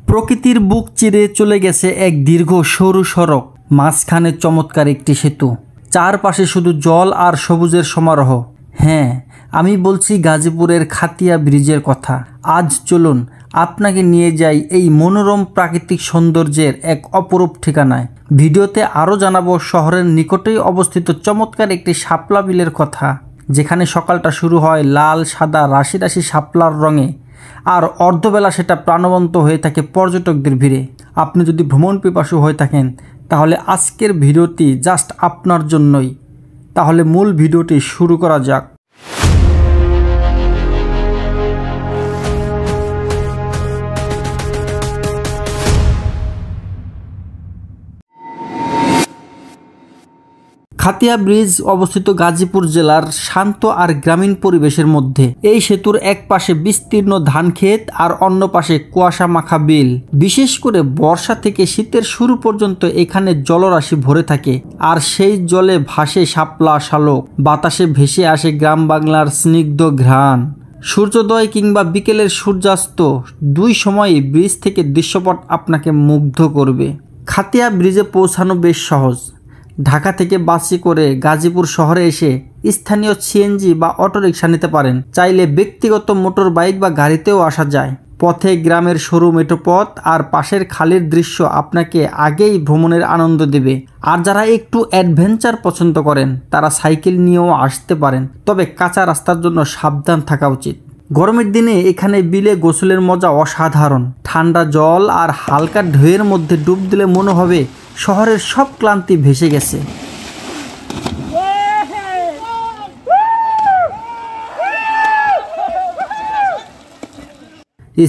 প্রকৃতির বুক চিরে চলে গেছে এক দীর্ঘ সরু সড়ক, মাঝখানে চমৎকার একটি সেতু, চারপাশে শুধু জল আর সবুজের সমারোহ। হ্যাঁ, আমি বলছি গাজীপুরের খাতিয়া ব্রিজের কথা। আজ চলুন আপনাকে নিয়ে যাই এই মনোরম প্রাকৃতিক সৌন্দর্যের এক অপরূপ ঠিকানায়। ভিডিওতে আরও জানাবো শহরের নিকটেই অবস্থিত চমৎকার একটি শাপলা বিলের কথা, যেখানে সকালটা শুরু হয় লাল সাদা রাশি রাশি শাপলার রঙে, আর অর্ধবেলা সেটা প্রাণবন্ত হয়ে থাকে পর্যটকদের ভিড়ে। আপনি যদি ভ্রমণ পিপাসু হয়ে থাকেন তাহলে আজকের ভিডিওটি জাস্ট আপনার জন্যই। তাহলে মূল ভিডিওটি শুরু করা যাক। খাতিয়া ব্রিজ অবস্থিত গাজীপুর জেলার শান্ত আর গ্রামীণ পরিবেশের মধ্যে। এই সেতুর এক পাশে বিস্তীর্ণ ধানক্ষেত আর অন্য পাশে কুয়াশা মাখা বিল। বিশেষ করে বর্ষা থেকে শীতের শুরু পর্যন্ত এখানে জলরাশি ভরে থাকে, আর সেই জলে ভাসে শাপলা শালক, বাতাসে ভেসে আসে গ্রাম বাংলার স্নিগ্ধ ঘ্রাণ। সূর্যোদয় কিংবা বিকেলের সূর্যাস্ত দুই সময়ই ব্রিজ থেকে দৃশ্যপট আপনাকে মুগ্ধ করবে। খাতিয়া ব্রিজে পৌঁছানো বেশ সহজ। ঢাকা থেকে বাসে করে গাজীপুর শহরে এসে স্থানীয় সিএনজি বা অটোরিকশা নিতে পারেন। চাইলে ব্যক্তিগত মোটর বাইক বা গাড়িতেও আসা যায়। পথে গ্রামের সরু মেঠো পথ আর পাশের খালের দৃশ্য আপনাকে আগেই ভ্রমণের আনন্দ দেবে। আর যারা একটু অ্যাডভেঞ্চার পছন্দ করেন তারা সাইকেল নিয়েও আসতে পারেন, তবে কাঁচা রাস্তার জন্য সাবধান থাকা উচিত। গরমের দিনে এখানে বিলে গোসলের মজা অসাধারণ। ঠান্ডা জল আর হালকা ঢেউয়ের মধ্যে ডুব দিলে মনে হবে শহরের সব ক্লান্তি ভেসে গেছে।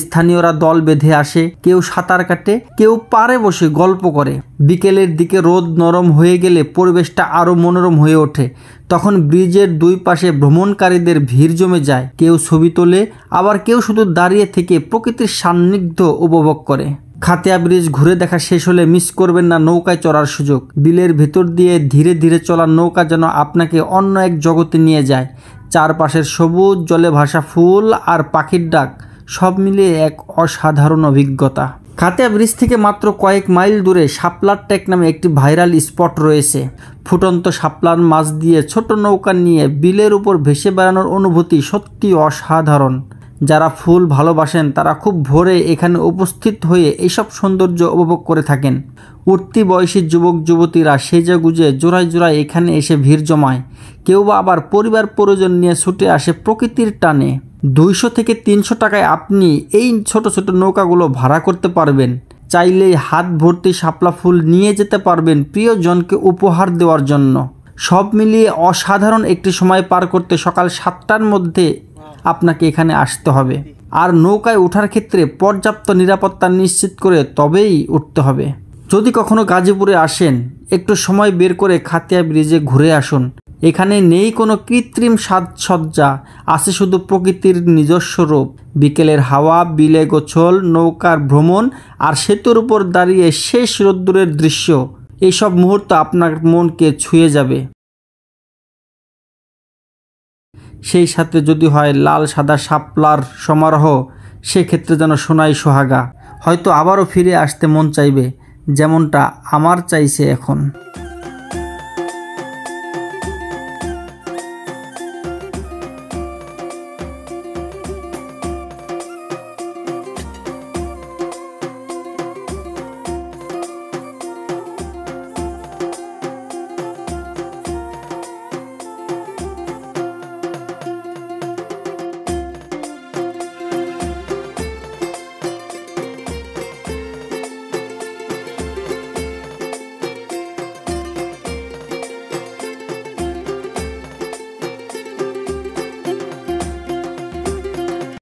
স্থানীয়রা দল বেঁধে আসে, কেউ সাঁতার কাটে, কেউ পাড়ে বসে গল্প করে। বিকেলের দিকে রোদ নরম হয়ে গেলে পরিবেশটা আরও মনোরম হয়ে ওঠে। তখন ব্রিজের দুই পাশে ভ্রমণকারীদের ভিড় জমে যায়। কেউ ছবি তোলে, আবার কেউ শুধু দাঁড়িয়ে থেকে প্রকৃতির সান্নিধ্য উপভোগ করে। খাতিয়া ব্রিজ ঘুরে দেখা শেষ হলে মিস করবেন না নৌকায় চড়ার সুযোগ। বিলের ভেতর দিয়ে ধীরে ধীরে চলা নৌকা যেন আপনাকে অন্য এক জগতে নিয়ে যায়। চারপাশের সবুজ, জলে ভাসা ফুল আর পাখির ডাক সব মিলিয়ে এক অসাধারণ অভিজ্ঞতা। খাতিয়া ব্রিজ থেকে মাত্র কয়েক মাইল দূরে শাপলার টেক নামে একটি ভাইরাল স্পট রয়েছে। ফুটন্ত শাপলার মাছ দিয়ে ছোট নৌকা নিয়ে বিলের উপর ভেসে বেড়ানোর অনুভূতি সত্যি অসাধারণ। যারা ফুল ভালোবাসেন তারা খুব ভোরে এখানে উপস্থিত হয়ে এইসব সৌন্দর্য উপভোগ করে থাকেন। উঠতি বয়সী যুবক যুবতীরা সেজে গুজে জোড়ায় জোড়ায় এখানে এসে ভিড় জমায়। কেউ বা আবার পরিবার পরিজন নিয়ে ছুটে আসে প্রকৃতির টানে। 200 থেকে 300 টাকায় আপনি এই ছোট ছোট নৌকাগুলো ভাড়া করতে পারবেন। চাইলেই হাত ভর্তি শাপলা ফুল নিয়ে যেতে পারবেন প্রিয়জনকে উপহার দেওয়ার জন্য। সব মিলিয়ে অসাধারণ একটি সময় পার করতে সকাল 7টার মধ্যে আপনাকে এখানে আসতে হবে। আর নৌকায় ওঠার ক্ষেত্রে পর্যাপ্ত নিরাপত্তা নিশ্চিত করে তবেই উঠতে হবে। যদি কখনো গাজীপুরে আসেন, একটু সময় বের করে খাতিয়া ব্রিজে ঘুরে আসুন। এখানে নেই কোনো কৃত্রিম সাজসজ্জা, আছে শুধু প্রকৃতির নিজস্ব রূপ। বিকেলের হাওয়া, বিলে গোছল, নৌকার ভ্রমণ আর সেতুর উপর দাঁড়িয়ে শেষ রোদ্দুরের দৃশ্য, এইসব মুহূর্ত আপনার মনকে ছুঁয়ে যাবে। সেই সাথে যদি হয় লাল সাদা শাপলার সমারোহ, সেক্ষেত্রে যেন সোনাই সোহাগা। হয়তো আবারও ফিরে আসতে মন চাইবে, যেমনটা আমার চাইছে এখন।